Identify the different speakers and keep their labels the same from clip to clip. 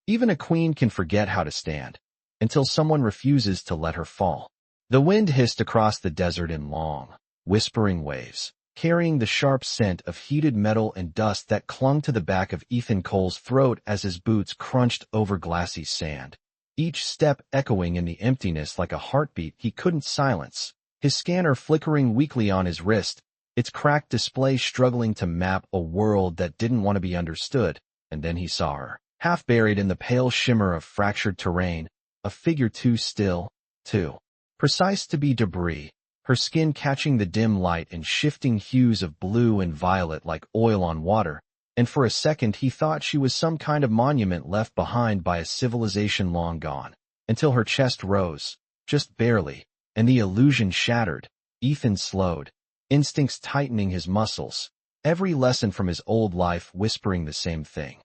Speaker 1: Even a queen can forget how to stand, until someone refuses to let her fall. The wind hissed across the desert in long, whispering waves, carrying the sharp scent of heated metal and dust that clung to the back of Ethan Cole's throat as his boots crunched over glassy sand. Each step echoing in the emptiness like a heartbeat he couldn't silence, his scanner flickering weakly on his wrist, its cracked display struggling to map a world that didn't want to be understood. And then he saw her, half buried in the pale shimmer of fractured terrain, a figure too still, too precise to be debris, her skin catching the dim light in shifting hues of blue and violet like oil on water, and for a second he thought she was some kind of monument left behind by a civilization long gone, until her chest rose, just barely, and the illusion shattered. Ethan slowed, instincts tightening his muscles, every lesson from his old life whispering the same thing.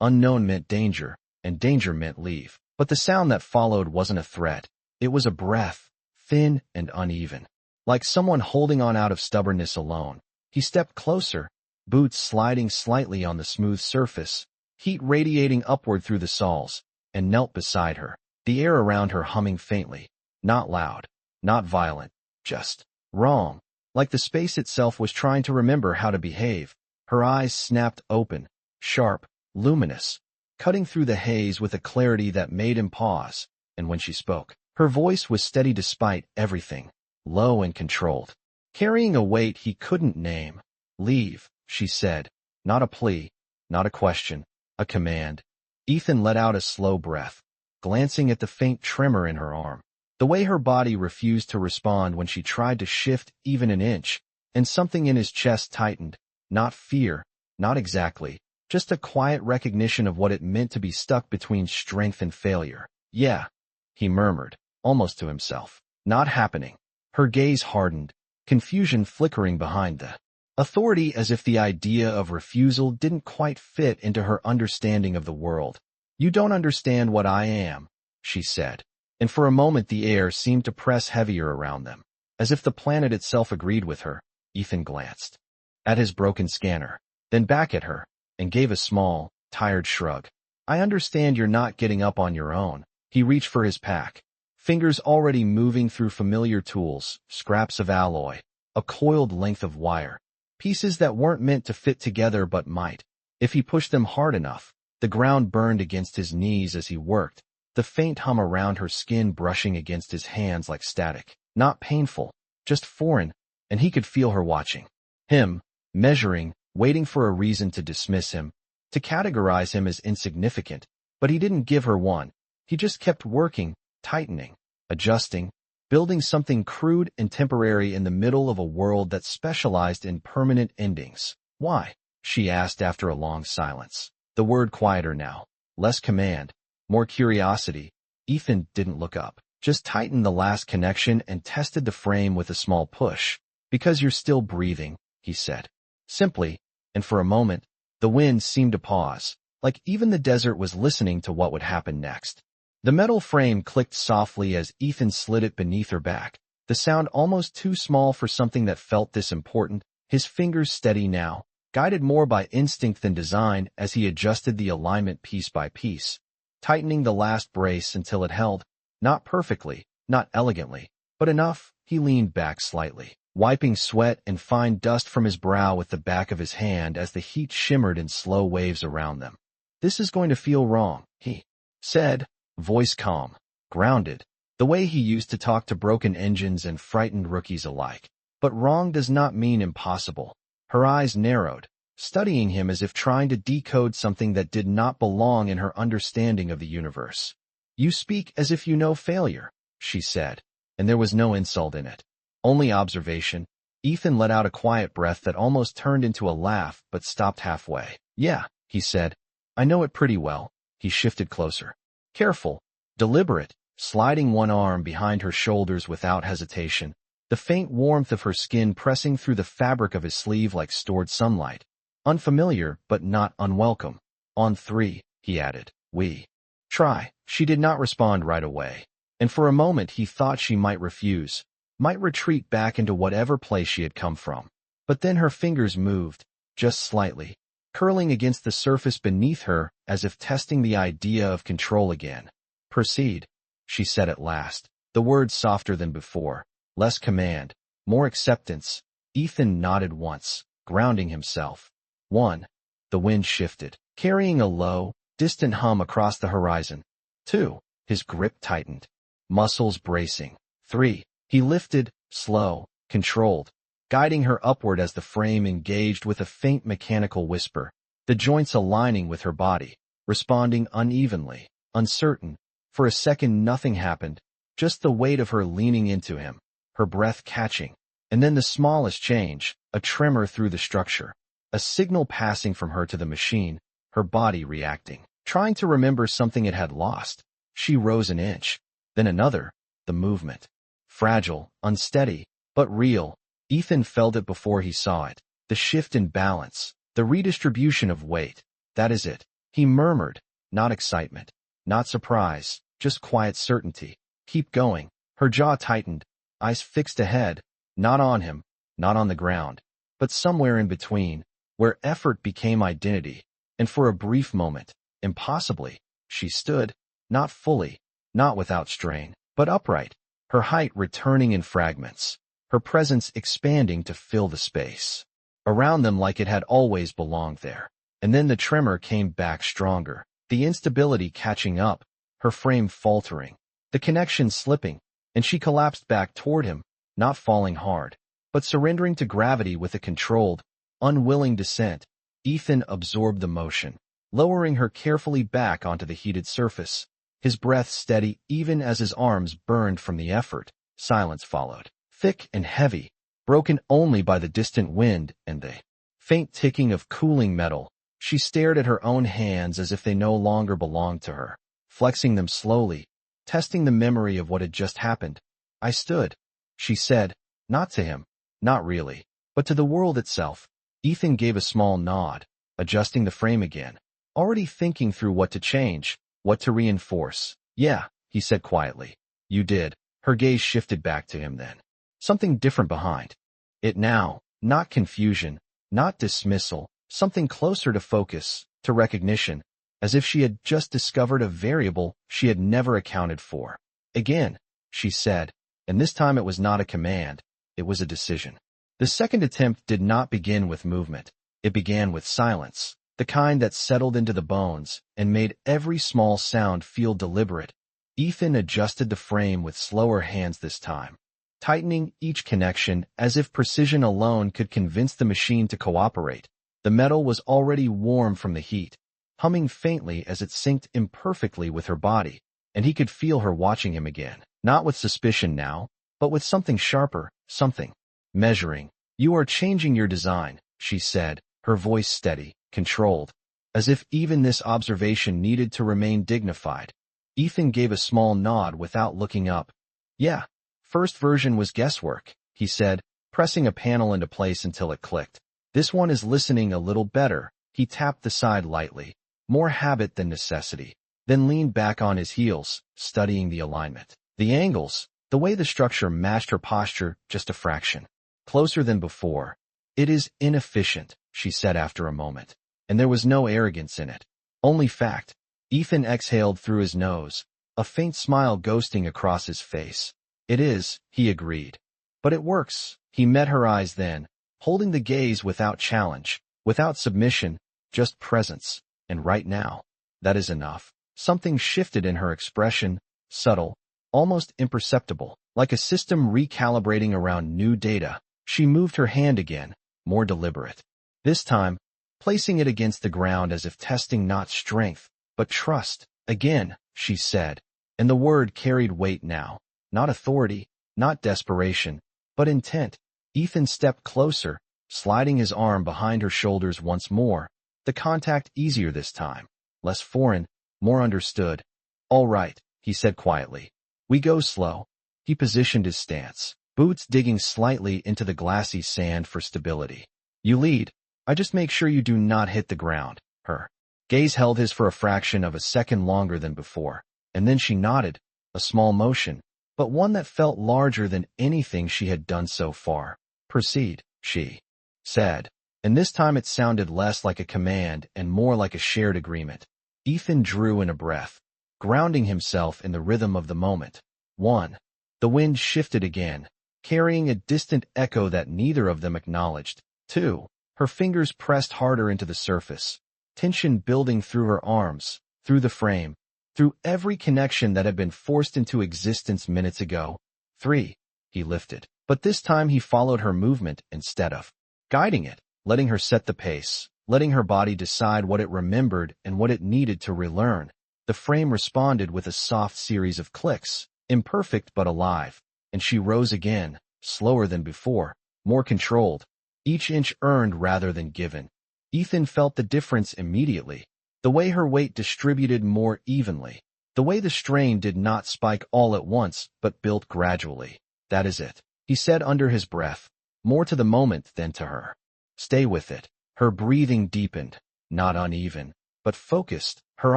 Speaker 1: Unknown meant danger, and danger meant leave. But the sound that followed wasn't a threat. It was a breath, thin and uneven, like someone holding on out of stubbornness alone. He stepped closer, boots sliding slightly on the smooth surface, heat radiating upward through the soles, and knelt beside her, the air around her humming faintly, not loud, not violent, just wrong, like the space itself was trying to remember how to behave. Her eyes snapped open, sharp, luminous, cutting through the haze with a clarity that made him pause, and when she spoke, her voice was steady despite everything, low and controlled, carrying a weight he couldn't name. "Leave," she said, not a plea, not a question, a command. Ethan let out a slow breath, glancing at the faint tremor in her arm, the way her body refused to respond when she tried to shift even an inch, and something in his chest tightened, not fear, not exactly, just a quiet recognition of what it meant to be stuck between strength and failure. "Yeah," he murmured, almost to himself. "Not happening." Her gaze hardened, confusion flickering behind the authority, as if the idea of refusal didn't quite fit into her understanding of the world. "You don't understand what I am," she said, and for a moment the air seemed to press heavier around them, as if the planet itself agreed with her. Ethan glanced at his broken scanner, then back at her, and gave a small, tired shrug. "I understand you're not getting up on your own." He reached for his pack, fingers already moving through familiar tools, scraps of alloy, a coiled length of wire, pieces that weren't meant to fit together but might, if he pushed them hard enough. The ground burned against his knees as he worked, the faint hum around her skin brushing against his hands like static. Not painful, just foreign, and he could feel her watching him, measuring, waiting for a reason to dismiss him, to categorize him as insignificant. But he didn't give her one. He just kept working, tightening, adjusting, building something crude and temporary in the middle of a world that specialized in permanent endings. "Why?" she asked after a long silence, the word quieter now, less command, more curiosity. Ethan didn't look up, just tightened the last connection and tested the frame with a small push. "Because you're still breathing," he said, simply, and for a moment, the wind seemed to pause, like even the desert was listening to what would happen next. The metal frame clicked softly as Ethan slid it beneath her back, the sound almost too small for something that felt this important, his fingers steady now, guided more by instinct than design as he adjusted the alignment piece by piece, tightening the last brace until it held, not perfectly, not elegantly, but enough. He leaned back slightly, wiping sweat and fine dust from his brow with the back of his hand as the heat shimmered in slow waves around them. "This is going to feel wrong," he said, voice calm, grounded, the way he used to talk to broken engines and frightened rookies alike. "But wrong does not mean impossible." Her eyes narrowed, studying him as if trying to decode something that did not belong in her understanding of the universe. "You speak as if you know failure," she said, and there was no insult in it, only observation. Ethan let out a quiet breath that almost turned into a laugh but stopped halfway. "Yeah," he said, "I know it pretty well." He shifted closer, careful, deliberate, sliding one arm behind her shoulders without hesitation, the faint warmth of her skin pressing through the fabric of his sleeve like stored sunlight. "Unfamiliar, but not unwelcome. On three," he added, "we try." She did not respond right away, and for a moment he thought she might refuse, might retreat back into whatever place she had come from. But then her fingers moved, just slightly, curling against the surface beneath her as if testing the idea of control again. "Proceed," she said at last, the words softer than before, less command, more acceptance. Ethan nodded once, grounding himself. 1. The wind shifted, carrying a low, distant hum across the horizon. 2. His grip tightened, muscles bracing. 3. He lifted, slow, controlled, guiding her upward as the frame engaged with a faint mechanical whisper, the joints aligning with her body, responding unevenly, uncertain. For a second nothing happened, just the weight of her leaning into him, her breath catching, and then the smallest change, a tremor through the structure, a signal passing from her to the machine, her body reacting, trying to remember something it had lost. She rose an inch, then another, the movement. Fragile, unsteady, but real. Ethan felt it before he saw it, the shift in balance, the redistribution of weight. That is it, he murmured, not excitement, not surprise, just quiet certainty. Keep going. Her jaw tightened, eyes fixed ahead, not on him, not on the ground, but somewhere in between, where effort became identity. And for a brief moment, impossibly, she stood, not fully, not without strain, but upright, her height returning in fragments, her presence expanding to fill the space around them like it had always belonged there. And then the tremor came back stronger, the instability catching up, her frame faltering, the connection slipping, and she collapsed back toward him, not falling hard, but surrendering to gravity with a controlled, unwilling descent. Ethan absorbed the motion, lowering her carefully back onto the heated surface, his breath steady even as his arms burned from the effort. Silence followed, thick and heavy, broken only by the distant wind and the faint ticking of cooling metal. She stared at her own hands as if they no longer belonged to her, flexing them slowly, testing the memory of what had just happened. "I stood," she said, not to him, not really, but to the world itself. Ethan gave a small nod, adjusting the frame again, already thinking through what to change, what to reinforce. "Yeah," he said quietly. "You did." Her gaze shifted back to him then. Something different behind it now, not confusion, not dismissal, something closer to focus, to recognition, as if she had just discovered a variable she had never accounted for. "Again," she said, and this time it was not a command, it was a decision. The second attempt did not begin with movement. It began with silence, the kind that settled into the bones and made every small sound feel deliberate. Ethan adjusted the frame with slower hands this time, tightening each connection as if precision alone could convince the machine to cooperate. The metal was already warm from the heat, humming faintly as it synced imperfectly with her body, and he could feel her watching him again, not with suspicion now, but with something sharper, something measuring. "You are changing your design," she said, her voice steady, controlled, as if even this observation needed to remain dignified. Ethan gave a small nod without looking up. "Yeah, first version was guesswork," he said, pressing a panel into place until it clicked. "This one is listening a little better." He tapped the side lightly, more habit than necessity, then leaned back on his heels, studying the alignment, the angles, the way the structure matched her posture just a fraction closer than before. "It is inefficient," she said after a moment, and there was no arrogance in it, only fact. Ethan exhaled through his nose, a faint smile ghosting across his face. "It is," he agreed. "But it works." He met her eyes then, holding the gaze without challenge, without submission, just presence. "And right now, that is enough." Something shifted in her expression, subtle, almost imperceptible, like a system recalibrating around new data. She moved her hand again, more deliberate. This time, placing it against the ground as if testing not strength, but trust. "Again," she said, and the word carried weight now, not authority, not desperation, but intent. Ethan stepped closer, sliding his arm behind her shoulders once more, the contact easier this time, less foreign, more understood. "All right," he said quietly. "We go slow." He positioned his stance, boots digging slightly into the glassy sand for stability. "You lead. I just make sure you do not hit the ground." Her gaze held his for a fraction of a second longer than before, and then she nodded, a small motion, but one that felt larger than anything she had done so far. "Proceed," she said, and this time it sounded less like a command and more like a shared agreement. Ethan drew in a breath, grounding himself in the rhythm of the moment. 1. The wind shifted again, carrying a distant echo that neither of them acknowledged. 2. Her fingers pressed harder into the surface, tension building through her arms, through the frame, through every connection that had been forced into existence minutes ago. 3. He lifted. But this time he followed her movement instead of guiding it, letting her set the pace, letting her body decide what it remembered and what it needed to relearn. The frame responded with a soft series of clicks, imperfect but alive, and she rose again, slower than before, more controlled, each inch earned rather than given. Ethan felt the difference immediately, the way her weight distributed more evenly, the way the strain did not spike all at once but built gradually. That is it, he said under his breath, more to the moment than to her. Stay with it. Her breathing deepened, not uneven, but focused, her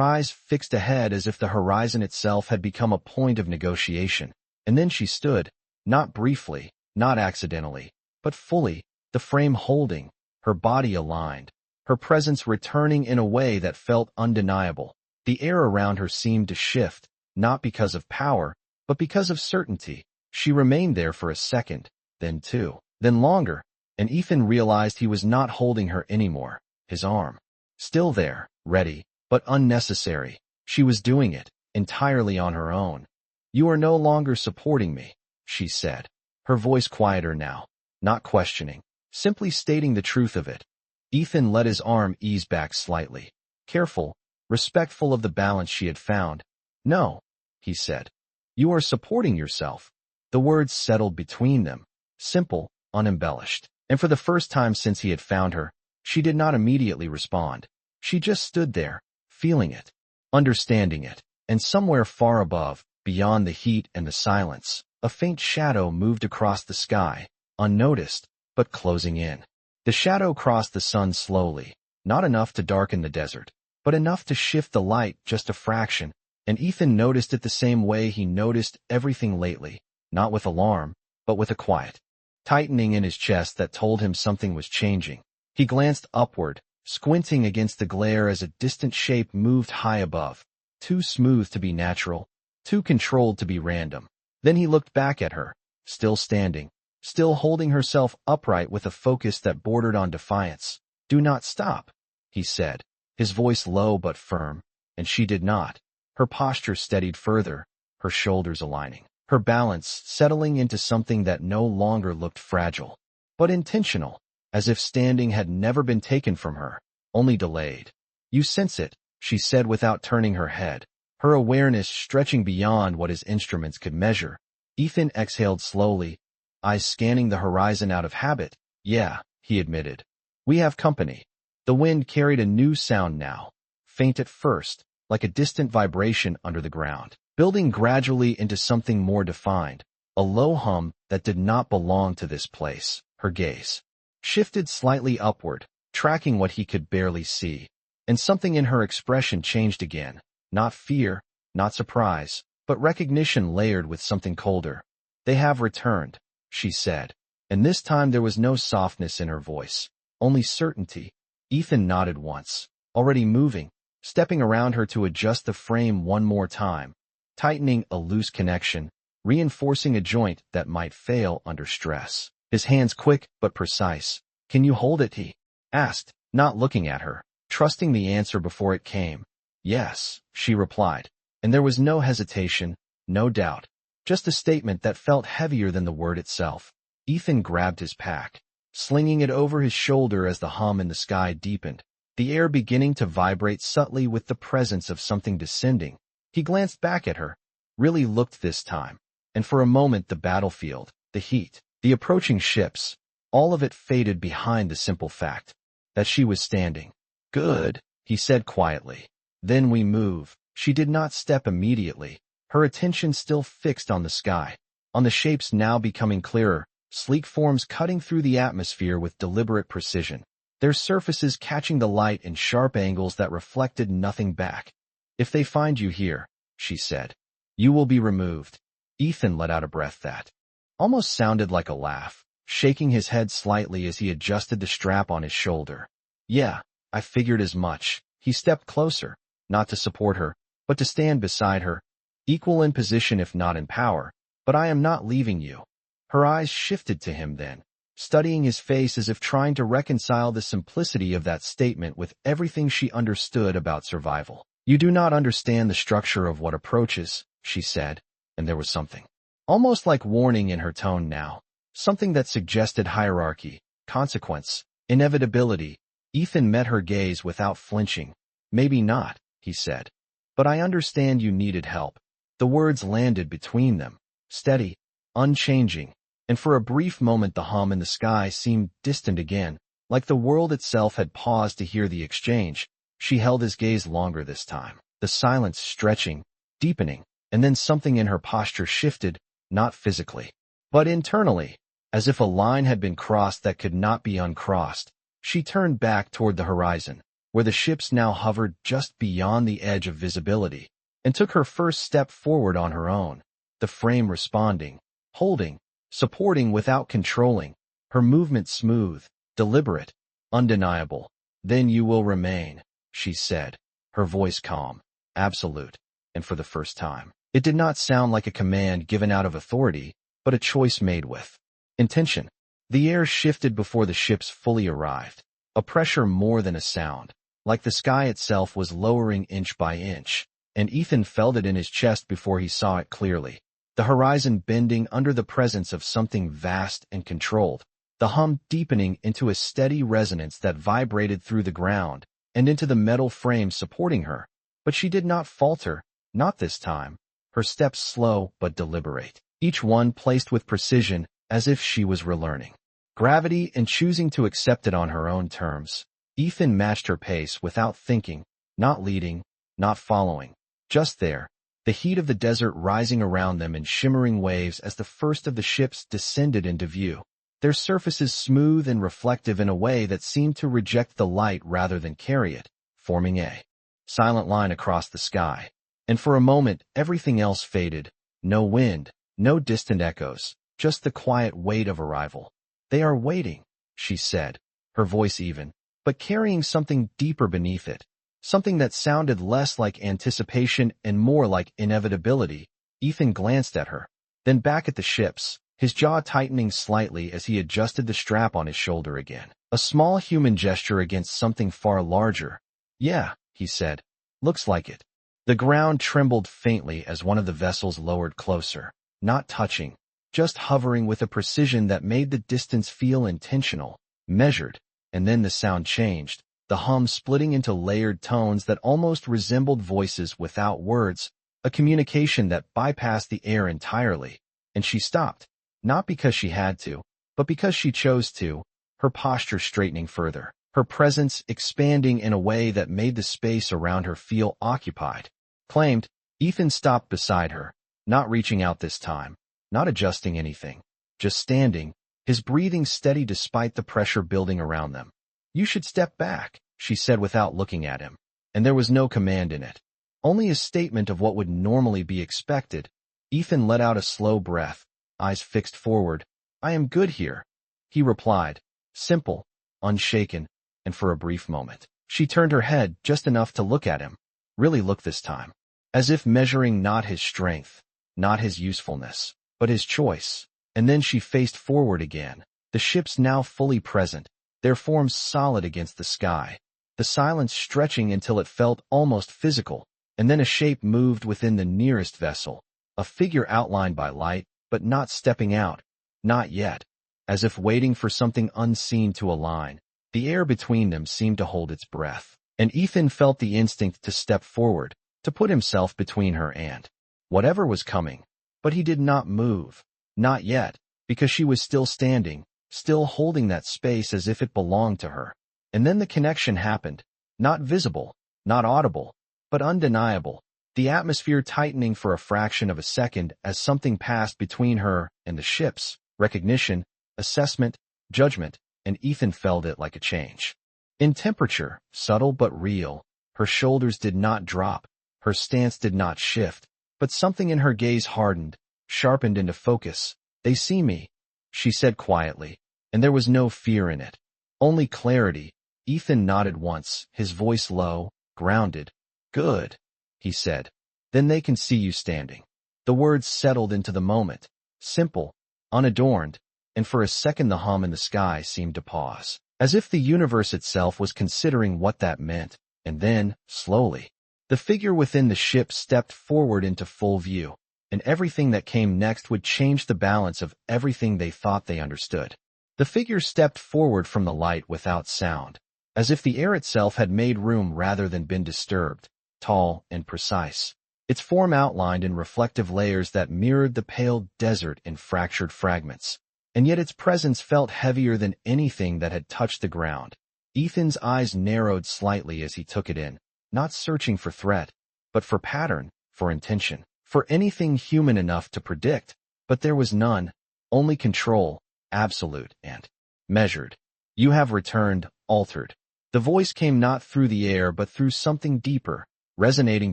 Speaker 1: eyes fixed ahead as if the horizon itself had become a point of negotiation. And then she stood, not briefly, not accidentally, but fully, the frame holding, her body aligned, her presence returning in a way that felt undeniable. The air around her seemed to shift, not because of power, but because of certainty. She remained there for a second, then 2, then longer, and Ethan realized he was not holding her anymore. His arm, still there, ready, but unnecessary. She was doing it, entirely on her own. You are no longer supporting me, she said, her voice quieter now, not questioning, simply stating the truth of it. Ethan let his arm ease back slightly, careful, respectful of the balance she had found. No, he said. You are supporting yourself. The words settled between them, simple, unembellished. And for the first time since he had found her, she did not immediately respond. She just stood there, feeling it, understanding it, and somewhere far above, beyond the heat and the silence, a faint shadow moved across the sky, unnoticed, but closing in. The shadow crossed the sun slowly, not enough to darken the desert, but enough to shift the light just a fraction, and Ethan noticed it the same way he noticed everything lately, not with alarm, but with a quiet tightening in his chest that told him something was changing. He glanced upward, squinting against the glare as a distant shape moved high above, too smooth to be natural, too controlled to be random. Then he looked back at her, still standing, still holding herself upright with a focus that bordered on defiance. Do not stop, he said, his voice low but firm, and she did not. Her posture steadied further, her shoulders aligning, her balance settling into something that no longer looked fragile, but intentional, as if standing had never been taken from her, only delayed. You sense it, she said without turning her head, her awareness stretching beyond what his instruments could measure. Ethan exhaled slowly, eyes scanning the horizon out of habit. Yeah, he admitted. We have company. The wind carried a new sound now, faint at first, like a distant vibration under the ground, building gradually into something more defined, a low hum that did not belong to this place. Her gaze shifted slightly upward, tracking what he could barely see, and something in her expression changed again, not fear, not surprise, but recognition layered with something colder. They have returned, she said, and this time there was no softness in her voice, only certainty. Ethan nodded once, already moving, stepping around her to adjust the frame one more time, tightening a loose connection, reinforcing a joint that might fail under stress. His hands quick but precise. Can you hold it? He asked, not looking at her, trusting the answer before it came. Yes, she replied, and there was no hesitation, no doubt, just a statement that felt heavier than the word itself. Ethan grabbed his pack, slinging it over his shoulder as the hum in the sky deepened, the air beginning to vibrate subtly with the presence of something descending. He glanced back at her, really looked this time, and for a moment the battlefield, the heat, the approaching ships, all of it faded behind the simple fact that she was standing. Good, he said quietly. Then we move. She did not step immediately, her attention still fixed on the sky, on the shapes now becoming clearer, sleek forms cutting through the atmosphere with deliberate precision, their surfaces catching the light in sharp angles that reflected nothing back. If they find you here, she said, you will be removed. Ethan let out a breath that almost sounded like a laugh. shaking his head slightly as he adjusted the strap on his shoulder. Yeah, I figured as much. He stepped closer, not to support her, but to stand beside her, equal in position if not in power. But I am not leaving you. Her eyes shifted to him then, studying his face as if trying to reconcile the simplicity of that statement with everything she understood about survival. You do not understand the structure of what approaches, she said, and there was something almost like warning in her tone now, something that suggested hierarchy, consequence, inevitability. Ethan met her gaze without flinching. Maybe not, he said. But I understand you needed help. The words landed between them, steady, unchanging, and for a brief moment the hum in the sky seemed distant again, like the world itself had paused to hear the exchange. She held his gaze longer this time, the silence stretching, deepening, and then something in her posture shifted, not physically, but internally, as if a line had been crossed that could not be uncrossed. She turned back toward the horizon, where the ships now hovered just beyond the edge of visibility, and took her first step forward on her own, the frame responding, holding, supporting without controlling, her movement smooth, deliberate, undeniable. Then you will remain, she said, her voice calm, absolute, and for the first time, it did not sound like a command given out of authority, but a choice made with intention. The air shifted before the ships fully arrived, a pressure more than a sound, like the sky itself was lowering inch by inch, and Ethan felt it in his chest before he saw it clearly. The horizon bending under the presence of something vast and controlled, the hum deepening into a steady resonance that vibrated through the ground and into the metal frame supporting her. But she did not falter, not this time, her steps slow but deliberate, each one placed with precision as if she was relearning gravity and choosing to accept it on her own terms. Ethan matched her pace without thinking, not leading, not following, just there, the heat of the desert rising around them in shimmering waves as the first of the ships descended into view, their surfaces smooth and reflective in a way that seemed to reject the light rather than carry it, forming a silent line across the sky. And for a moment, everything else faded. No wind, no distant echoes, just the quiet weight of arrival. They are waiting, she said, her voice even, but carrying something deeper beneath it, something that sounded less like anticipation and more like inevitability. Ethan glanced at her, then back at the ships, his jaw tightening slightly as he adjusted the strap on his shoulder again. A small human gesture against something far larger. Yeah, he said. Looks like it. The ground trembled faintly as one of the vessels lowered closer, not touching, just hovering with a precision that made the distance feel intentional, measured, and then the sound changed, the hum splitting into layered tones that almost resembled voices without words, a communication that bypassed the air entirely. And she stopped, not because she had to, but because she chose to, her posture straightening further, her presence expanding in a way that made the space around her feel occupied. Claimed, Ethan stopped beside her, not reaching out this time, not adjusting anything, just standing, his breathing steady despite the pressure building around them. You should step back, she said without looking at him, and there was no command in it, only a statement of what would normally be expected. Ethan let out a slow breath, eyes fixed forward. I am good here, he replied, simple, unshaken, and for a brief moment, she turned her head just enough to look at him, really look this time, as if measuring not his strength, not his usefulness, but his choice. And then she faced forward again, the ships now fully present, their forms solid against the sky, the silence stretching until it felt almost physical, and then a shape moved within the nearest vessel, a figure outlined by light, but not stepping out, not yet, as if waiting for something unseen to align. The air between them seemed to hold its breath, and Ethan felt the instinct to step forward, to put himself between her and whatever was coming. But he did not move, not yet, because she was still standing, still holding that space as if it belonged to her. And then the connection happened, not visible, not audible, but undeniable, the atmosphere tightening for a fraction of a second as something passed between her and the ships, recognition, assessment, judgment, and Ethan felt it like a change. In temperature, subtle but real, her shoulders did not drop, her stance did not shift, but something in her gaze hardened, sharpened into focus. They see me, she said quietly, and there was no fear in it. Only clarity. Ethan nodded once, his voice low, grounded. Good, he said. Then they can see you standing. The words settled into the moment, simple, unadorned, and for a second the hum in the sky seemed to pause, as if the universe itself was considering what that meant. And then, slowly, the figure within the ship stepped forward into full view, and everything that came next would change the balance of everything they thought they understood. The figure stepped forward from the light without sound, as if the air itself had made room rather than been disturbed, tall and precise, its form outlined in reflective layers that mirrored the pale desert in fractured fragments. And yet its presence felt heavier than anything that had touched the ground. Ethan's eyes narrowed slightly as he took it in, not searching for threat, but for pattern, for intention, for anything human enough to predict. But there was none, only control, absolute and measured. You have returned, altered. The voice came not through the air but through something deeper, resonating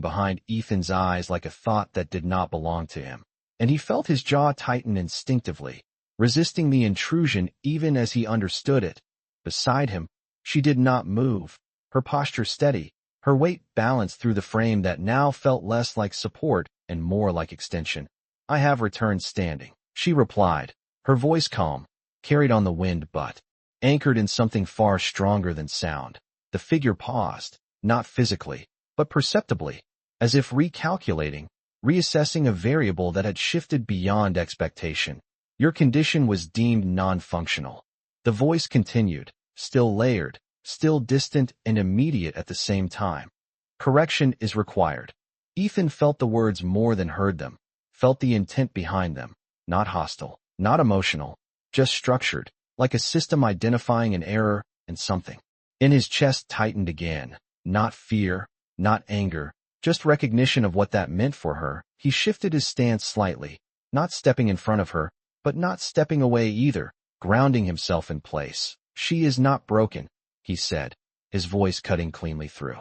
Speaker 1: behind Ethan's eyes like a thought that did not belong to him. And he felt his jaw tighten instinctively, resisting the intrusion even as he understood it. Beside him, she did not move, her posture steady, her weight balanced through the frame that now felt less like support and more like extension. I have returned standing, she replied, her voice calm, carried on the wind but anchored in something far stronger than sound. The figure paused, not physically, but perceptibly, as if recalculating, reassessing a variable that had shifted beyond expectation. Your condition was deemed non-functional. The voice continued, still layered, still distant and immediate at the same time. Correction is required. Ethan felt the words more than heard them, felt the intent behind them, not hostile, not emotional, just structured, like a system identifying an error and something. In his chest tightened again, not fear, not anger, just recognition of what that meant for her. He shifted his stance slightly, not stepping in front of her, but not stepping away either, grounding himself in place. She is not broken, he said, his voice cutting cleanly through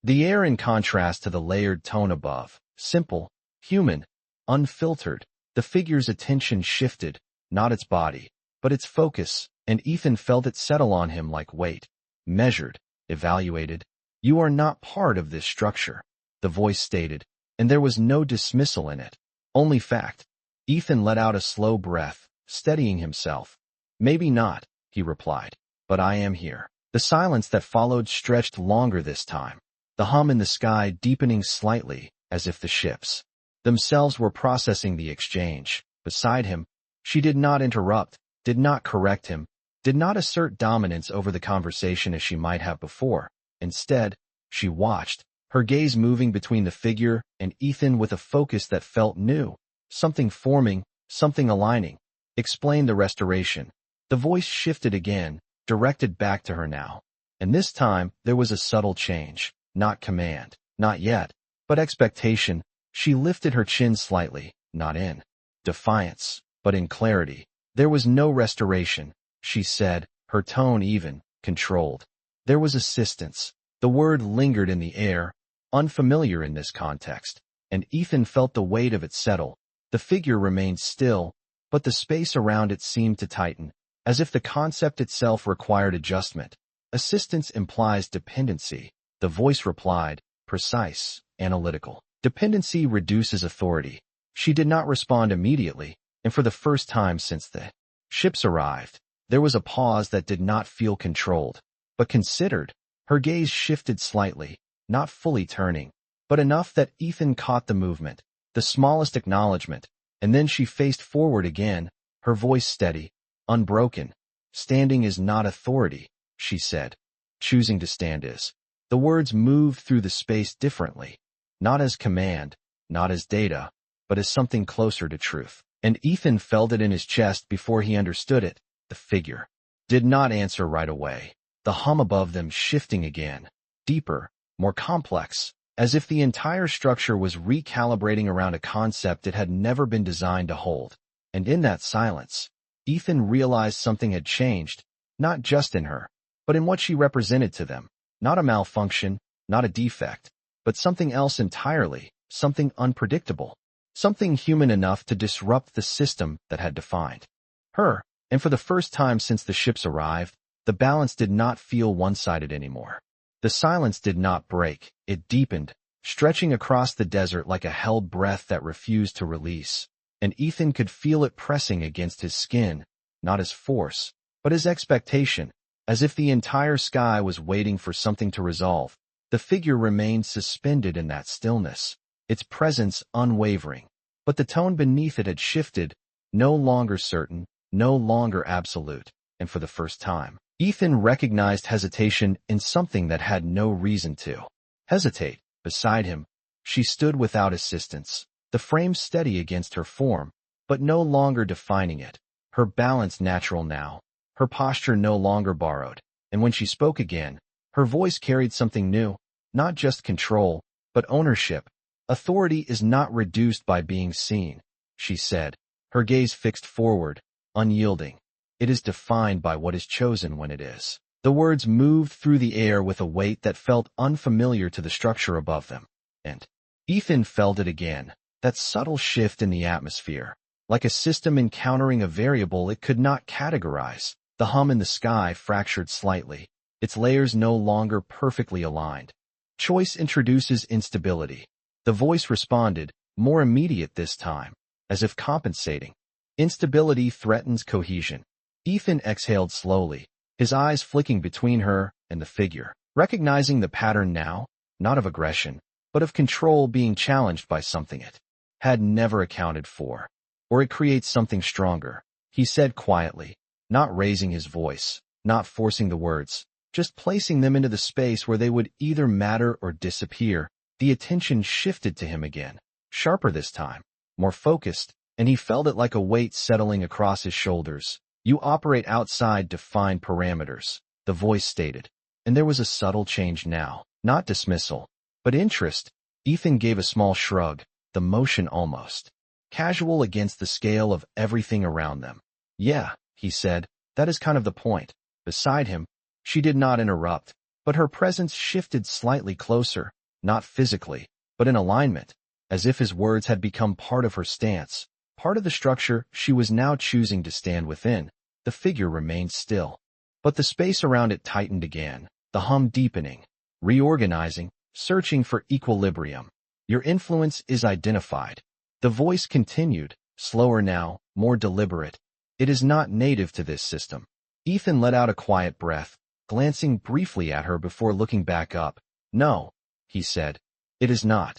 Speaker 1: the air in contrast to the layered tone above. Simple, human, unfiltered. The figure's attention shifted, not its body, but its focus, and Ethan felt it settle on him like weight. Measured, evaluated. You are not part of this structure, the voice stated, and there was no dismissal in it, only fact. Ethan let out a slow breath, steadying himself. Maybe not, he replied, but I am here. The silence that followed stretched longer this time, the hum in the sky deepening slightly, as if the ships themselves were processing the exchange. Beside him, she did not interrupt, did not correct him, did not assert dominance over the conversation as she might have before. Instead, she watched, her gaze moving between the figure and Ethan with a focus that felt new. Something forming, something aligning. Explain the restoration. The voice shifted again, directed back to her now. And this time, there was a subtle change. Not command, not yet, but expectation. She lifted her chin slightly, not in defiance, but in clarity. There was no restoration, she said, her tone even, controlled. There was assistance. The word lingered in the air, unfamiliar in this context, and Ethan felt the weight of it settle. The figure remained still, but the space around it seemed to tighten, as if the concept itself required adjustment. Assistance implies dependency, the voice replied, precise, analytical. Dependency reduces authority. She did not respond immediately, and for the first time since the ships arrived, there was a pause that did not feel controlled, but considered. Her gaze shifted slightly, not fully turning, but enough that Ethan caught the movement, the smallest acknowledgement, and then she faced forward again, her voice steady, unbroken. Standing is not authority, she said. Choosing to stand is. The words moved through the space differently, not as command, not as data, but as something closer to truth. And Ethan felt it in his chest before he understood it. The figure did not answer right away, the hum above them shifting again, deeper, more complex, as if the entire structure was recalibrating around a concept it had never been designed to hold. And in that silence, Ethan realized something had changed, not just in her, but in what she represented to them. Not a malfunction, not a defect, but something else entirely, something unpredictable, something human enough to disrupt the system that had defined her. And for the first time since the ships arrived, the balance did not feel one-sided anymore. The silence did not break, it deepened, stretching across the desert like a held breath that refused to release. And Ethan could feel it pressing against his skin, not as force, but as expectation, as if the entire sky was waiting for something to resolve. The figure remained suspended in that stillness, its presence unwavering. But the tone beneath it had shifted, no longer certain, no longer absolute, and for the first time, Ethan recognized hesitation in something that had no reason to hesitate. Beside him, she stood without assistance, the frame steady against her form, but no longer defining it, her balance natural now, her posture no longer borrowed, and when she spoke again, her voice carried something new, not just control, but ownership. Authority is not reduced by being seen, she said, her gaze fixed forward, unyielding. It is defined by what is chosen when it is. The words moved through the air with a weight that felt unfamiliar to the structure above them. And Ethan felt it again, that subtle shift in the atmosphere, like a system encountering a variable it could not categorize. The hum in the sky fractured slightly, its layers no longer perfectly aligned. Choice introduces instability. The voice responded, more immediate this time, as if compensating. Instability threatens cohesion. Ethan exhaled slowly, his eyes flicking between her and the figure, recognizing the pattern now, not of aggression, but of control being challenged by something it had never accounted for. Or it creates something stronger, he said quietly, not raising his voice, not forcing the words, just placing them into the space where they would either matter or disappear. The attention shifted to him again, sharper this time, more focused, and he felt it like a weight settling across his shoulders. You operate outside defined parameters, the voice stated, and there was a subtle change now, not dismissal, but interest. Ethan gave a small shrug, the motion almost casual against the scale of everything around them. Yeah, he said, that is kind of the point. Beside him, she did not interrupt, but her presence shifted slightly closer, not physically, but in alignment, as if his words had become part of her stance, part of the structure she was now choosing to stand within. The figure remained still, but the space around it tightened again, the hum deepening, reorganizing, searching for equilibrium. Your influence is identified. The voice continued, slower now, more deliberate. It is not native to this system. Ethan let out a quiet breath, glancing briefly at her before looking back up. No, he said, it is not.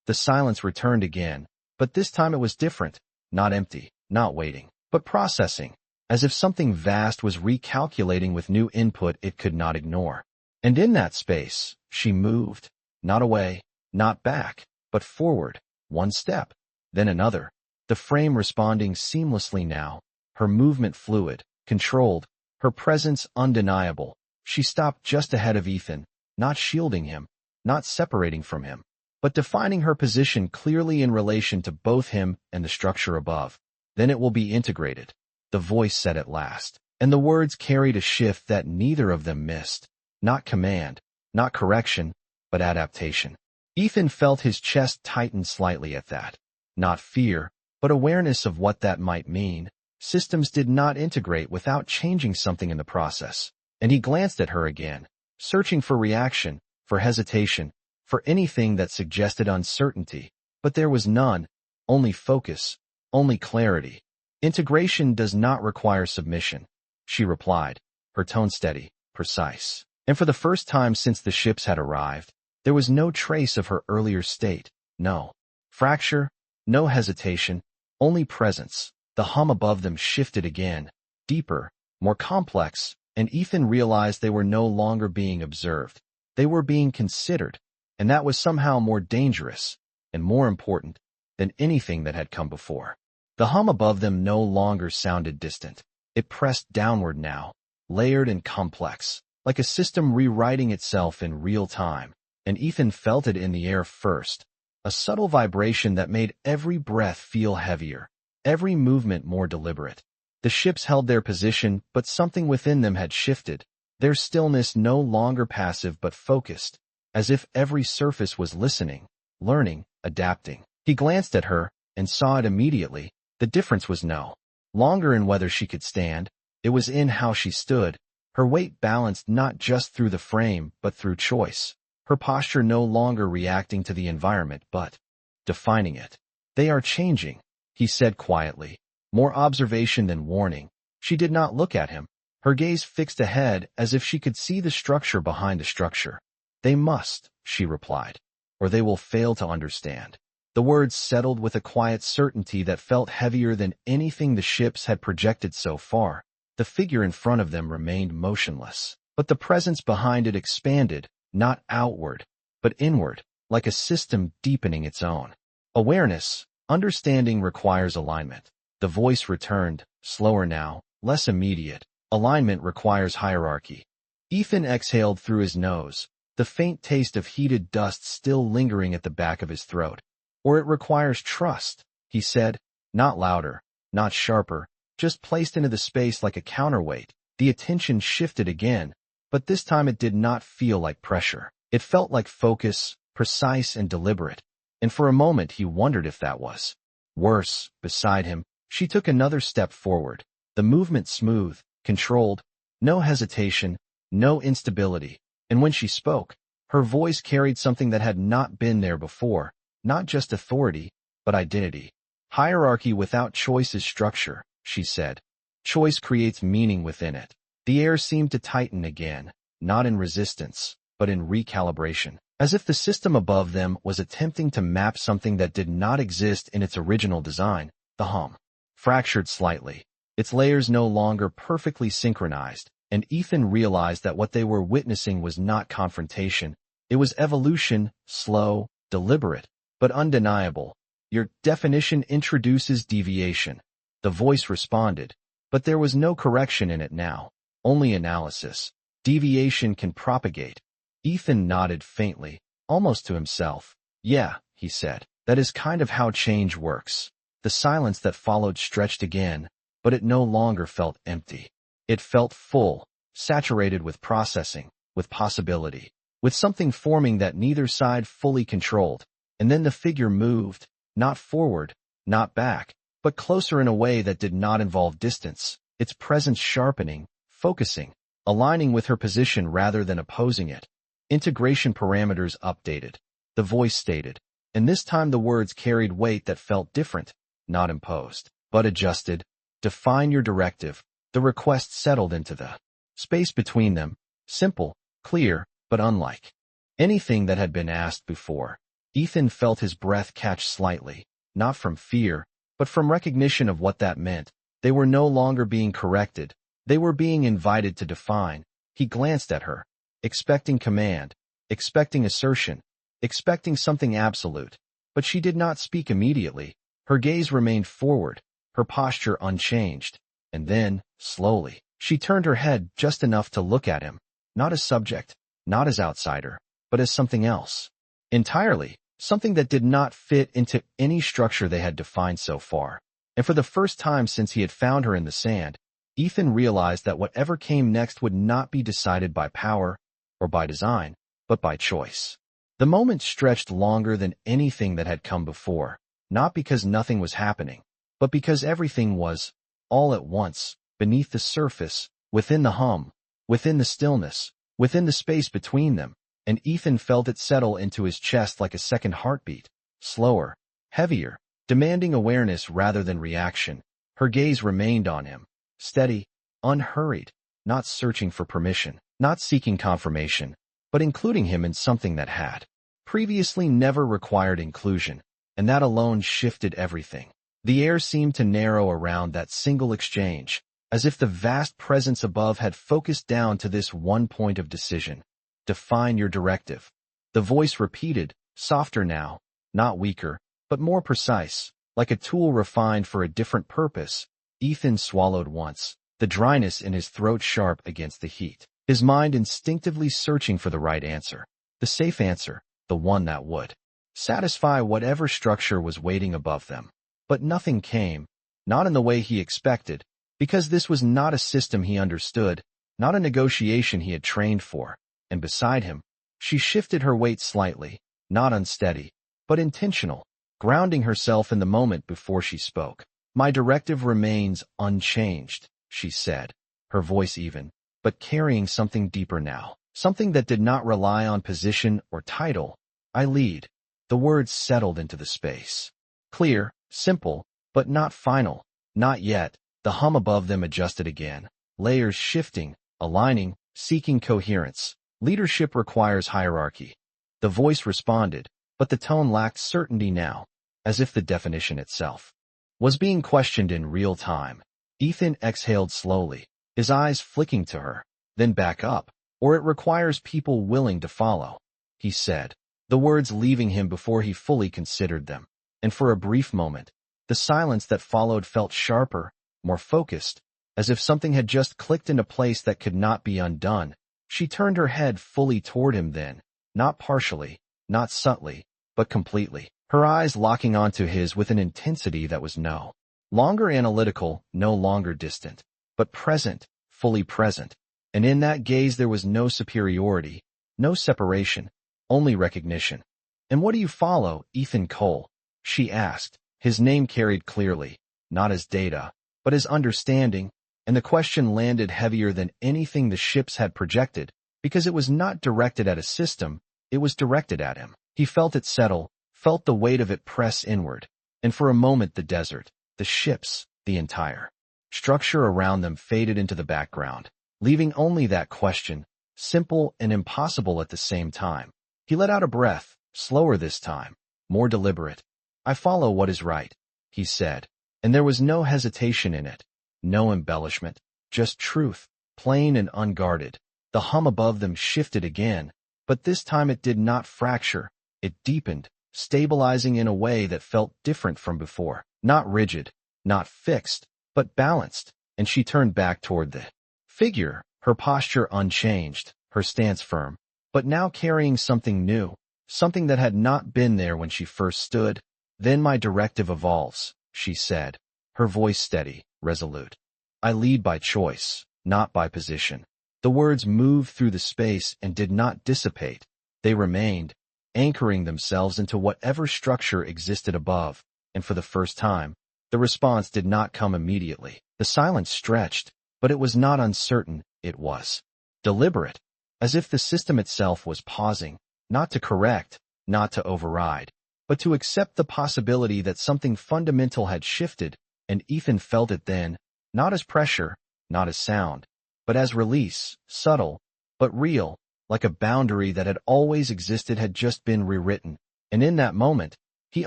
Speaker 1: The silence returned again, but this time it was different, not empty, not waiting, but processing, as if something vast was recalculating with new input it could not ignore. And in that space, she moved, not away, not back, but forward, one step, then another, the frame responding seamlessly now, her movement fluid, controlled, her presence undeniable. She stopped just ahead of Ethan, not shielding him, not separating from him, but defining her position clearly in relation to both him and the structure above. Then it will be integrated, the voice said at last, and the words carried a shift that neither of them missed. Not command, not correction, but adaptation. Ethan felt his chest tighten slightly at that. Not fear, but awareness of what that might mean. Systems did not integrate without changing something in the process. And he glanced at her again, searching for reaction, for hesitation, for anything that suggested uncertainty. But there was none, only focus, only clarity. Integration does not require submission, she replied, her tone steady, precise. And for the first time since the ships had arrived, there was no trace of her earlier state, no fracture, no hesitation, only presence. The hum above them shifted again, deeper, more complex, and Ethan realized they were no longer being observed. They were being considered, and that was somehow more dangerous, and more important, than anything that had come before. The hum above them no longer sounded distant. It pressed downward now, layered and complex, like a system rewriting itself in real time, and Ethan felt it in the air first, a subtle vibration that made every breath feel heavier, every movement more deliberate. The ships held their position, but something within them had shifted, their stillness no longer passive but focused, as if every surface was listening, learning, adapting. He glanced at her, and saw it immediately. The difference was no longer in whether she could stand. It was in how she stood, her weight balanced not just through the frame, but through choice. Her posture no longer reacting to the environment, but defining it. "They are changing," he said quietly, more observation than warning. She did not look at him, her gaze fixed ahead as if she could see the structure behind the structure. "They must," she replied, "or they will fail to understand." The words settled with a quiet certainty that felt heavier than anything the ships had projected so far. The figure in front of them remained motionless, but the presence behind it expanded, not outward, but inward, like a system deepening its own. Awareness, understanding requires alignment. The voice returned, slower now, less immediate. Alignment requires hierarchy. Ethan exhaled through his nose, the faint taste of heated dust still lingering at the back of his throat. "Or it requires trust," he said, not louder, not sharper, just placed into the space like a counterweight. The attention shifted again, but this time it did not feel like pressure. It felt like focus, precise and deliberate. And for a moment he wondered if that was worse. Beside him, she took another step forward, the movement smooth, controlled, no hesitation, no instability. And when she spoke, her voice carried something that had not been there before, not just authority, but identity. "Hierarchy without choice is structure," she said. "Choice creates meaning within it." The air seemed to tighten again, not in resistance, but in recalibration, as if the system above them was attempting to map something that did not exist in its original design. The hum fractured slightly, its layers no longer perfectly synchronized, and Ethan realized that what they were witnessing was not confrontation. It was evolution, slow, deliberate, but undeniable. "Your definition introduces deviation," the voice responded, but there was no correction in it now, only analysis. "Deviation can propagate." Ethan nodded faintly, almost to himself. "Yeah," he said, "that is kind of how change works." The silence that followed stretched again, but it no longer felt empty. It felt full, saturated with processing, with possibility, with something forming that neither side fully controlled. And then the figure moved, not forward, not back, but closer in a way that did not involve distance, its presence sharpening, focusing, aligning with her position rather than opposing it. "Integration parameters updated," the voice stated, and this time the words carried weight that felt different, not imposed, but adjusted. "Define your directive." The request settled into the space between them, simple, clear, but unlike anything that had been asked before. Ethan felt his breath catch slightly, not from fear, but from recognition of what that meant. They were no longer being corrected. They were being invited to define. He glanced at her, expecting command, expecting assertion, expecting something absolute. But she did not speak immediately. Her gaze remained forward, her posture unchanged. And then, slowly, she turned her head just enough to look at him, not as subject, not as outsider, but as something else. Entirely, something that did not fit into any structure they had defined so far. And for the first time since he had found her in the sand, Ethan realized that whatever came next would not be decided by power or by design, but by choice. The moment stretched longer than anything that had come before, not because nothing was happening, but because everything was, all at once, beneath the surface, within the hum, within the stillness, within the space between them, and Ethan felt it settle into his chest like a second heartbeat, slower, heavier, demanding awareness rather than reaction. Her gaze remained on him, steady, unhurried, not searching for permission, not seeking confirmation, but including him in something that had previously never required inclusion, and that alone shifted everything. The air seemed to narrow around that single exchange, as if the vast presence above had focused down to this one point of decision. Define your directive. The voice repeated, softer now, not weaker, but more precise, like a tool refined for a different purpose. Ethan swallowed once, the dryness in his throat sharp against the heat, his mind instinctively searching for the right answer, the safe answer, the one that would satisfy whatever structure was waiting above them. But nothing came, not in the way he expected, because this was not a system he understood, not a negotiation he had trained for. And beside him, she shifted her weight slightly, not unsteady, but intentional, grounding herself in the moment before she spoke. My directive remains unchanged, she said, her voice even, but carrying something deeper now. Something that did not rely on position or title. I lead. The words settled into the space. Clear, simple, but not final. Not yet. The hum above them adjusted again. Layers shifting, aligning, seeking coherence. Leadership requires hierarchy. The voice responded, but the tone lacked certainty now, as if the definition itself was being questioned in real time. Ethan exhaled slowly, his eyes flicking to her, then back up. Or it requires people willing to follow, he said, the words leaving him before he fully considered them. And for a brief moment, the silence that followed felt sharper, more focused, as if something had just clicked into place that could not be undone. She turned her head fully toward him then, not partially, not subtly, but completely, her eyes locking onto his with an intensity that was no longer analytical, no longer distant, but present, fully present. And in that gaze there was no superiority, no separation, only recognition. "And what do you follow, Ethan Cole?" she asked, his name carried clearly, not as data, but as understanding, and the question landed heavier than anything the ships had projected, because it was not directed at a system, it was directed at him. He felt it settle, felt the weight of it press inward, and for a moment the desert, the ships, the entire structure around them faded into the background, leaving only that question, simple and impossible at the same time. He let out a breath, slower this time, more deliberate. "I follow what is right," he said, and there was no hesitation in it, no embellishment, just truth, plain and unguarded. The hum above them shifted again, but this time it did not fracture, it deepened, stabilizing in a way that felt different from before, not rigid, not fixed, but balanced, and she turned back toward the figure, her posture unchanged, her stance firm, but now carrying something new, something that had not been there when she first stood. "Then my directive evolves," she said, her voice steady, resolute. "I lead by choice, not by position." The words moved through the space and did not dissipate. They remained, anchoring themselves into whatever structure existed above, and for the first time, the response did not come immediately. The silence stretched, but it was not uncertain, it was deliberate, as if the system itself was pausing, not to correct, not to override, but to accept the possibility that something fundamental had shifted, and Ethan felt it then, not as pressure, not as sound, but as release, subtle, but real, like a boundary that had always existed had just been rewritten, and in that moment, he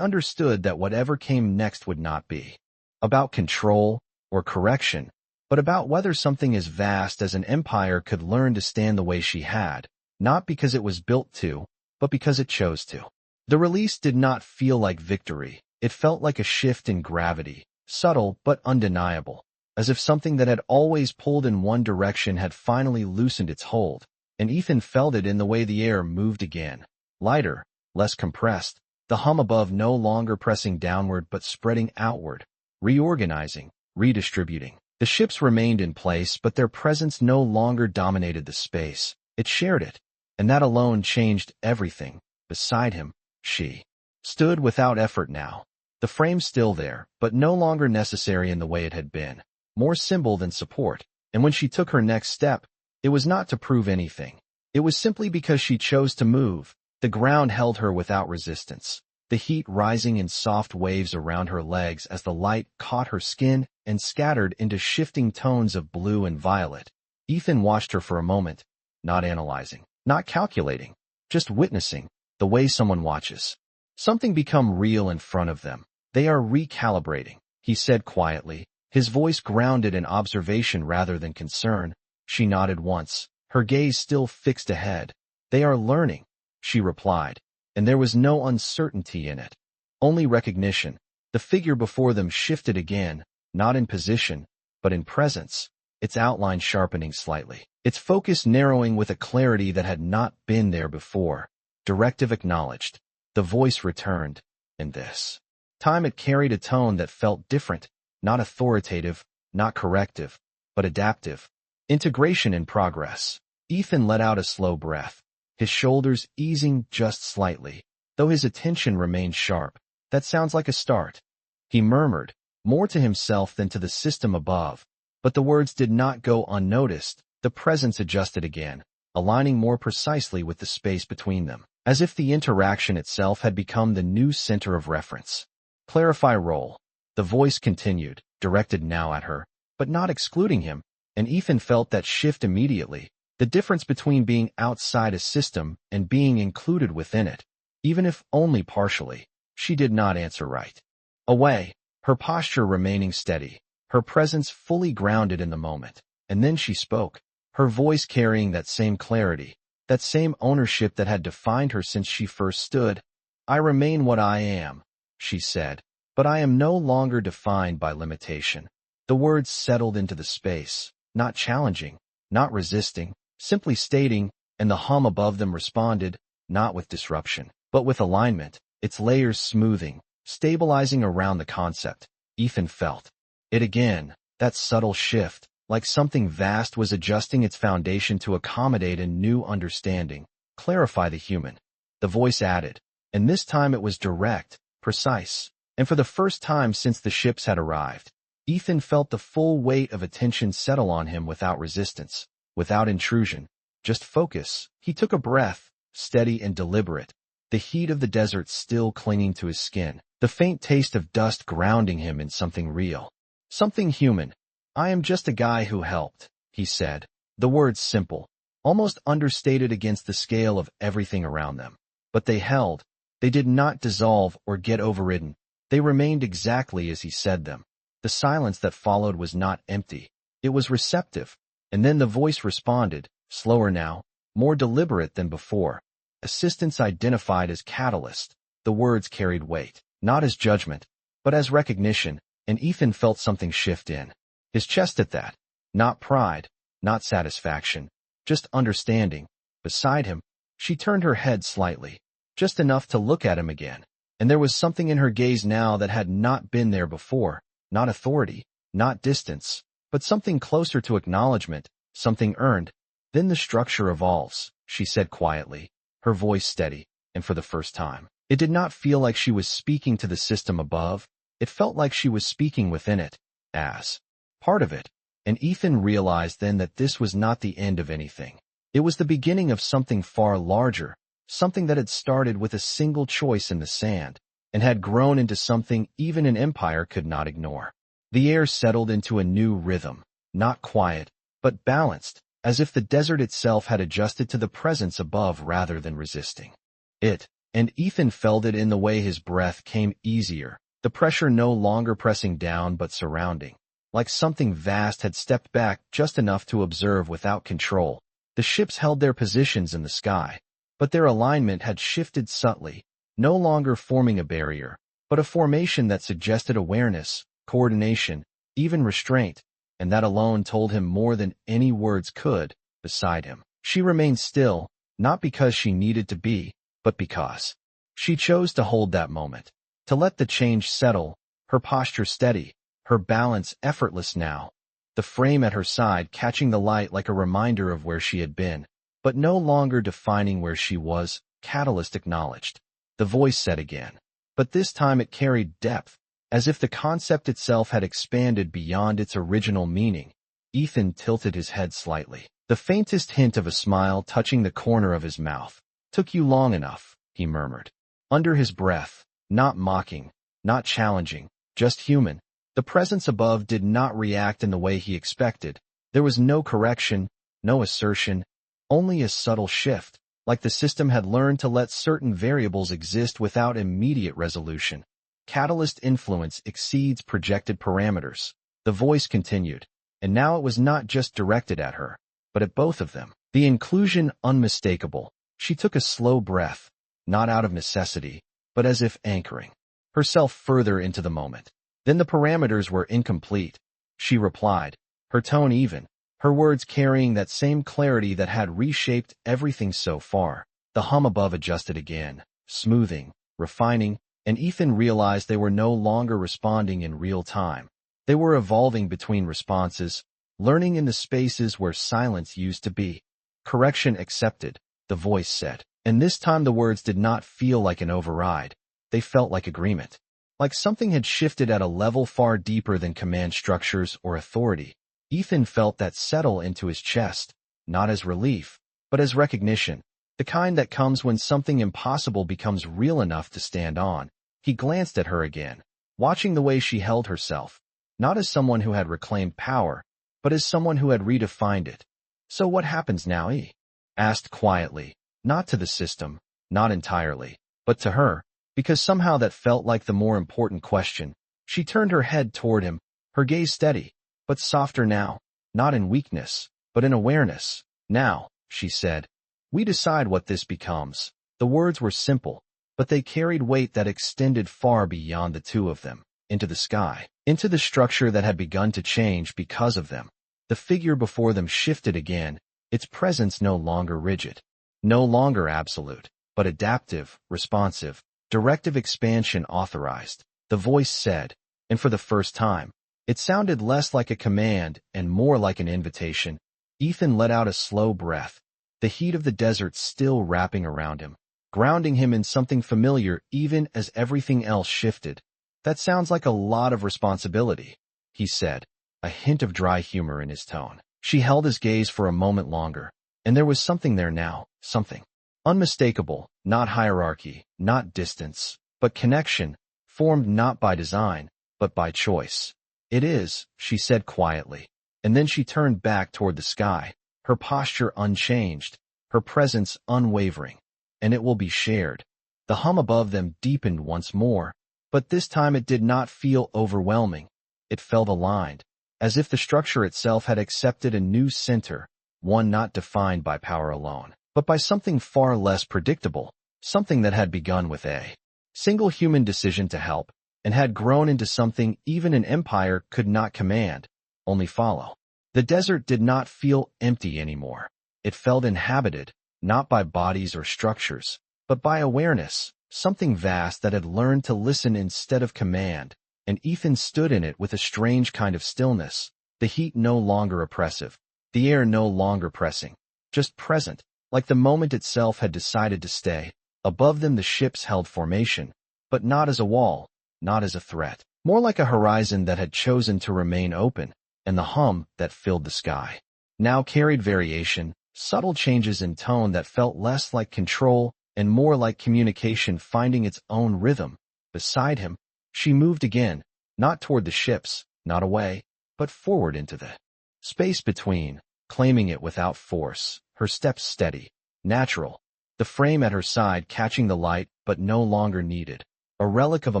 Speaker 1: understood that whatever came next would not be about control or correction, but about whether something as vast as an empire could learn to stand the way she had, not because it was built to, but because it chose to. The release did not feel like victory. It felt like a shift in gravity, subtle but undeniable, as if something that had always pulled in one direction had finally loosened its hold, and Ethan felt it in the way the air moved again, lighter, less compressed, the hum above no longer pressing downward but spreading outward, reorganizing, redistributing. The ships remained in place, but their presence no longer dominated the space. It shared it, and that alone changed everything. Beside him, she stood without effort now, the frame still there, but no longer necessary in the way it had been, more symbol than support. And when she took her next step, it was not to prove anything. It was simply because she chose to move. The ground held her without resistance, the heat rising in soft waves around her legs as the light caught her skin and scattered into shifting tones of blue and violet. Ethan watched her for a moment, not analyzing, not calculating, just witnessing, the way someone watches something become real in front of them. "They are recalibrating," he said quietly, his voice grounded in observation rather than concern. She nodded once, her gaze still fixed ahead. "They are learning," she replied, and there was no uncertainty in it, only recognition. The figure before them shifted again, not in position, but in presence, its outline sharpening slightly, its focus narrowing with a clarity that had not been there before. Directive acknowledged. The voice returned, and this time it carried a tone that felt different, not authoritative, not corrective, but adaptive. Integration in progress. Ethan let out a slow breath, his shoulders easing just slightly, though his attention remained sharp. "That sounds like a start," he murmured, more to himself than to the system above. But the words did not go unnoticed. The presence adjusted again, aligning more precisely with the space between them, as if the interaction itself had become the new center of reference. Clarify role. The voice continued, directed now at her, but not excluding him, and Ethan felt that shift immediately, the difference between being outside a system and being included within it, even if only partially. She did not answer right away, her posture remaining steady, her presence fully grounded in the moment. And then she spoke, her voice carrying that same clarity, that same ownership that had defined her since she first stood. I remain what I am, she said, but I am no longer defined by limitation. The words settled into the space, not challenging, not resisting, simply stating, and the hum above them responded, not with disruption, but with alignment, its layers smoothing, stabilizing around the concept. Ethan felt it again, that subtle shift, like something vast was adjusting its foundation to accommodate a new understanding. Clarify the human, the voice added, and this time it was direct, precise, and for the first time since the ships had arrived, Ethan felt the full weight of attention settle on him without resistance, without intrusion, just focus. He took a breath, steady and deliberate, the heat of the desert still clinging to his skin, the faint taste of dust grounding him in something real, something human. I am just a guy who helped, he said, the words simple, almost understated against the scale of everything around them. But they held. They did not dissolve or get overridden. They remained exactly as he said them. The silence that followed was not empty. It was receptive. And then the voice responded, slower now, more deliberate than before. Assistance identified as catalyst. The words carried weight, not as judgment, but as recognition, and Ethan felt something shift in his chest at that. Not pride, not satisfaction, just understanding. Beside him, she turned her head slightly, just enough to look at him again, and there was something in her gaze now that had not been there before, not authority, not distance, but something closer to acknowledgement, something earned. Then the structure evolves, she said quietly, her voice steady, and for the first time, it did not feel like she was speaking to the system above. It felt like she was speaking within it, as part of it. And Ethan realized then that this was not the end of anything. It was the beginning of something far larger, something that had started with a single choice in the sand, and had grown into something even an empire could not ignore. The air settled into a new rhythm, not quiet, but balanced, as if the desert itself had adjusted to the presence above rather than resisting it. And Ethan felt it in the way his breath came easier, the pressure no longer pressing down but surrounding. Like something vast had stepped back just enough to observe without control. The ships held their positions in the sky, but their alignment had shifted subtly, no longer forming a barrier, but a formation that suggested awareness, coordination, even restraint, and that alone told him more than any words could. Beside him, she remained still, not because she needed to be, but because she chose to hold that moment, to let the change settle, her posture steady, her balance effortless now, the frame at her side catching the light like a reminder of where she had been, but no longer defining where she was. Catalyst acknowledged, the voice said again, but this time it carried depth, as if the concept itself had expanded beyond its original meaning. Ethan tilted his head slightly, the faintest hint of a smile touching the corner of his mouth. Took you long enough, he murmured, under his breath, not mocking, not challenging, just human. The presence above did not react in the way he expected. There was no correction, no assertion, only a subtle shift, like the system had learned to let certain variables exist without immediate resolution. Catalyst influence exceeds projected parameters. The voice continued, and now it was not just directed at her, but at both of them. The inclusion unmistakable. She took a slow breath, not out of necessity, but as if anchoring herself further into the moment. Then the parameters were incomplete, she replied, her tone even, her words carrying that same clarity that had reshaped everything so far. The hum above adjusted again, smoothing, refining, and Ethan realized they were no longer responding in real time. They were evolving between responses, learning in the spaces where silence used to be. Correction accepted, the voice said, and this time the words did not feel like an override. They felt like agreement. Like something had shifted at a level far deeper than command structures or authority. Ethan felt that settle into his chest, not as relief, but as recognition, the kind that comes when something impossible becomes real enough to stand on. He glanced at her again, watching the way she held herself, not as someone who had reclaimed power, but as someone who had redefined it. "So what happens now?" he asked quietly, not to the system, not entirely, but to her, because somehow that felt like the more important question. She turned her head toward him, her gaze steady, but softer now, not in weakness, but in awareness. "Now," she said, "we decide what this becomes." The words were simple, but they carried weight that extended far beyond the two of them, into the sky, into the structure that had begun to change because of them. The figure before them shifted again, its presence no longer rigid, no longer absolute, but adaptive, responsive, directive expansion authorized. The voice said, and for the first time, it sounded less like a command and more like an invitation. Ethan let out a slow breath, the heat of the desert still wrapping around him, grounding him in something familiar even as everything else shifted. "That sounds like a lot of responsibility," he said, a hint of dry humor in his tone. She held his gaze for a moment longer, and there was something there now, something unmistakable, not hierarchy, not distance, but connection, formed not by design, but by choice. "It is," she said quietly, and then she turned back toward the sky, her posture unchanged, her presence unwavering. "And it will be shared." The hum above them deepened once more, but this time it did not feel overwhelming. It felt aligned, as if the structure itself had accepted a new center, one not defined by power alone, but by something far less predictable, something that had begun with a single human decision to help, and had grown into something even an empire could not command, only follow. The desert did not feel empty anymore. It felt inhabited, not by bodies or structures, but by awareness, something vast that had learned to listen instead of command, and Ethan stood in it with a strange kind of stillness, the heat no longer oppressive, the air no longer pressing, just present, like the moment itself had decided to stay. Above them the ships held formation, but not as a wall, not as a threat, more like a horizon that had chosen to remain open, and the hum that filled the sky now carried variation, subtle changes in tone that felt less like control and more like communication finding its own rhythm. Beside him, she moved again, not toward the ships, not away, but forward into the space between, claiming it without force, her steps steady, natural, the frame at her side catching the light but no longer needed, a relic of a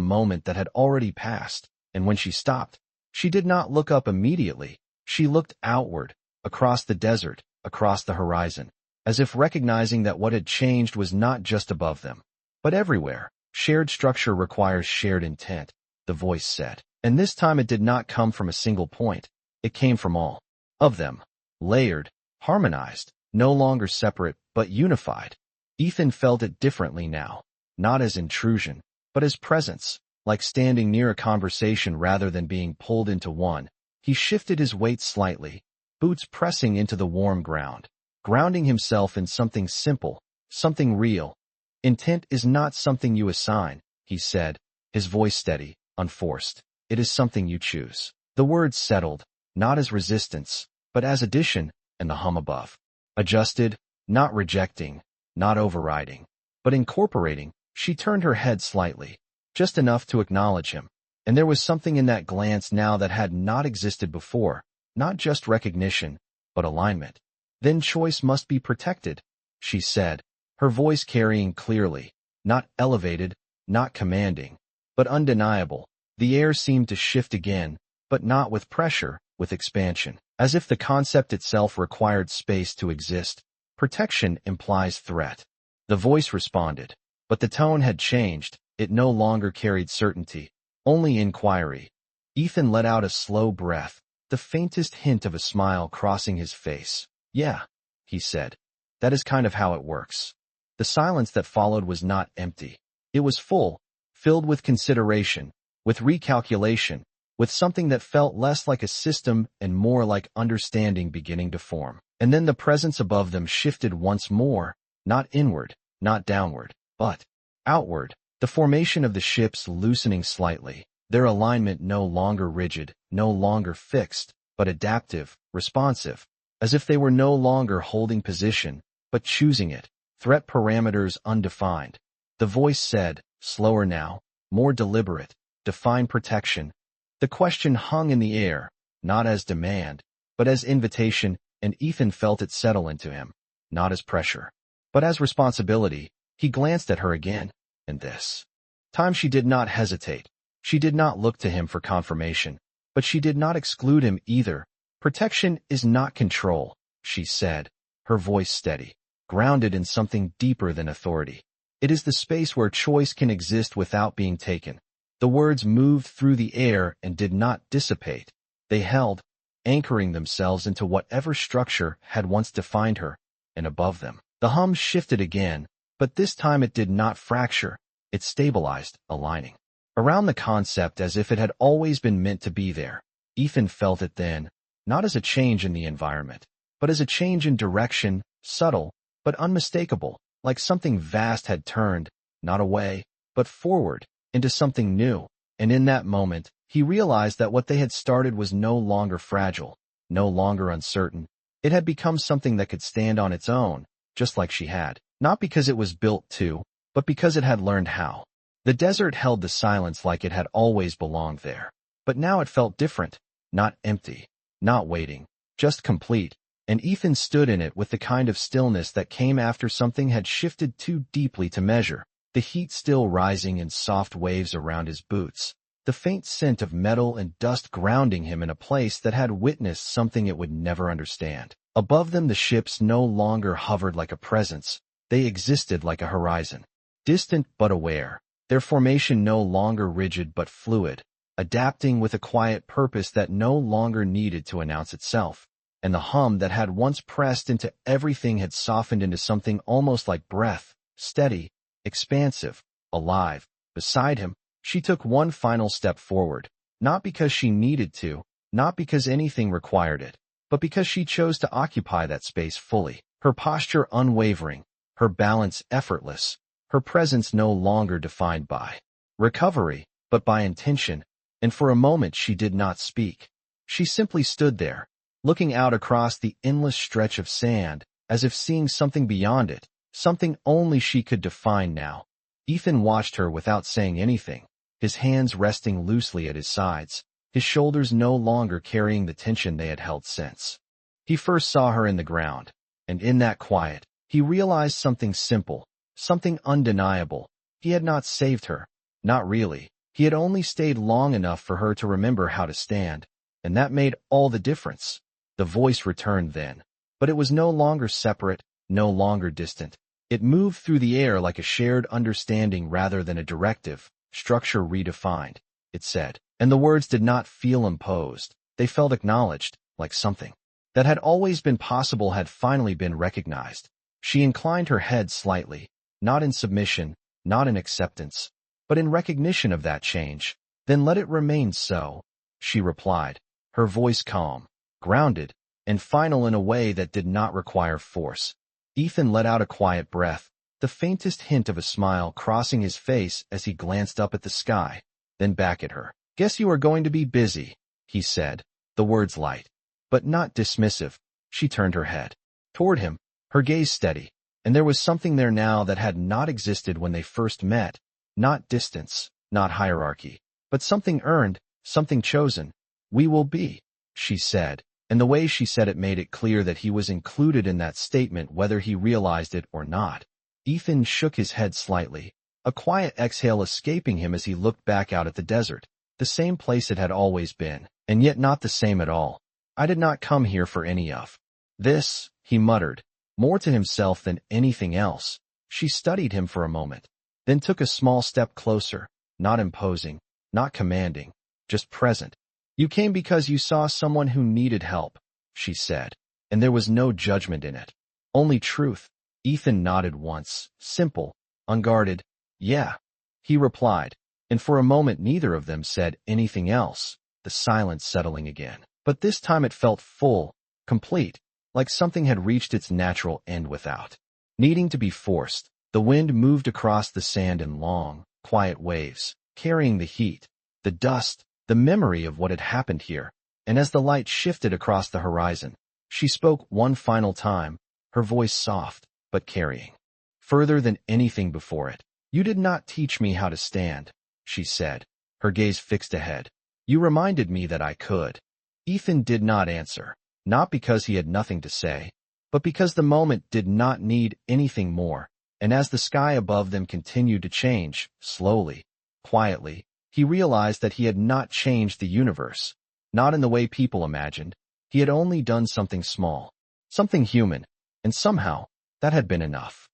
Speaker 1: moment that had already passed. And when she stopped, she did not look up immediately. She looked outward, across the desert, across the horizon, as if recognizing that what had changed was not just above them, but everywhere. "Shared structure requires shared intent," the voice said, and this time it did not come from a single point. It came from all of them, layered, harmonized, no longer separate, but unified. Ethan felt it differently now, not as intrusion, but as presence, like standing near a conversation rather than being pulled into one. He shifted his weight slightly, boots pressing into the warm ground, grounding himself in something simple, something real. "Intent is not something you assign," he said, his voice steady, unforced. "It is something you choose." The words settled, not as resistance, but as addition, and the hum above adjusted, not rejecting, not overriding, but incorporating. She turned her head slightly, just enough to acknowledge him, and there was something in that glance now that had not existed before, not just recognition, but alignment. "Then choice must be protected," she said, her voice carrying clearly, not elevated, not commanding, but undeniable. The air seemed to shift again, but not with pressure, with expansion, as if the concept itself required space to exist. "Protection implies threat." The voice responded, but the tone had changed. It no longer carried certainty, only inquiry. Ethan let out a slow breath, the faintest hint of a smile crossing his face. "Yeah," he said, "that is kind of how it works." The silence that followed was not empty. It was full, filled with consideration, with recalculation, with something that felt less like a system and more like understanding beginning to form. And then the presence above them shifted once more, not inward, not downward, but outward, the formation of the ships loosening slightly, their alignment no longer rigid, no longer fixed, but adaptive, responsive, as if they were no longer holding position, but choosing it, threat parameters undefined. The voice said, slower now, more deliberate, define protection. The question hung in the air, not as demand, but as invitation, and Ethan felt it settle into him, not as pressure, but as responsibility. He glanced at her again, and this time she did not hesitate. She did not look to him for confirmation, but she did not exclude him either. Protection is not control, she said, her voice steady, grounded in something deeper than authority. It is the space where choice can exist without being taken. The words moved through the air and did not dissipate. They held, anchoring themselves into whatever structure had once defined her, and above them, the hum shifted again, but this time it did not fracture. It stabilized, aligning around the concept as if it had always been meant to be there. Ethan felt it then, not as a change in the environment, but as a change in direction, subtle, but unmistakable, like something vast had turned, not away, but forward, into something new. And in that moment, he realized that what they had started was no longer fragile, no longer uncertain. It had become something that could stand on its own, just like she had, not because it was built to, but because it had learned how. The desert held the silence like it had always belonged there. But now it felt different, not empty, not waiting, just complete, and Ethan stood in it with the kind of stillness that came after something had shifted too deeply to measure, the heat still rising in soft waves around his boots, the faint scent of metal and dust grounding him in a place that had witnessed something it would never understand. Above them the ships no longer hovered like a presence, they existed like a horizon, distant but aware, their formation no longer rigid but fluid, adapting with a quiet purpose that no longer needed to announce itself. And the hum that had once pressed into everything had softened into something almost like breath, steady, expansive, alive. Beside him, she took one final step forward, not because she needed to, not because anything required it, but because she chose to occupy that space fully, her posture unwavering, her balance effortless, her presence no longer defined by recovery, but by intention. And for a moment she did not speak. She simply stood there, looking out across the endless stretch of sand, as if seeing something beyond it, something only she could define now. Ethan watched her without saying anything, his hands resting loosely at his sides, his shoulders no longer carrying the tension they had held since he first saw her in the ground. And in that quiet, he realized something simple, something undeniable. He had not saved her. Not really. He had only stayed long enough for her to remember how to stand, and that made all the difference. The voice returned then, but it was no longer separate, no longer distant. It moved through the air like a shared understanding rather than a directive, structure redefined, it said. And the words did not feel imposed. They felt acknowledged, like something that had always been possible had finally been recognized. She inclined her head slightly, not in submission, not in acceptance, but in recognition of that change. Then let it remain so, she replied, her voice calm, grounded, and final in a way that did not require force. Ethan let out a quiet breath, the faintest hint of a smile crossing his face as he glanced up at the sky, then back at her. Guess you are going to be busy, he said, the words light, but not dismissive. She turned her head toward him, her gaze steady, and there was something there now that had not existed when they first met. Not distance, not hierarchy, but something earned, something chosen. We will be, she said, and the way she said it made it clear that he was included in that statement whether he realized it or not. Ethan shook his head slightly, a quiet exhale escaping him as he looked back out at the desert, the same place it had always been, and yet not the same at all. I did not come here for any of this, he muttered, more to himself than anything else. She studied him for a moment, then took a small step closer, not imposing, not commanding, just present. You came because you saw someone who needed help, she said, and there was no judgment in it, only truth. Ethan nodded once, simple, unguarded. Yeah, he replied, and for a moment neither of them said anything else, the silence settling again. But this time it felt full, complete, like something had reached its natural end without needing to be forced. The wind moved across the sand in long, quiet waves, carrying the heat, the dust, the memory of what had happened here. And as the light shifted across the horizon, she spoke one final time, her voice soft, but carrying. Further than anything before it. You did not teach me how to stand, she said, her gaze fixed ahead. You reminded me that I could. Ethan did not answer, not because he had nothing to say, but because the moment did not need anything more. And as the sky above them continued to change, slowly, quietly, he realized that he had not changed the universe. Not in the way people imagined. He had only done something small, something human, and somehow, that had been enough.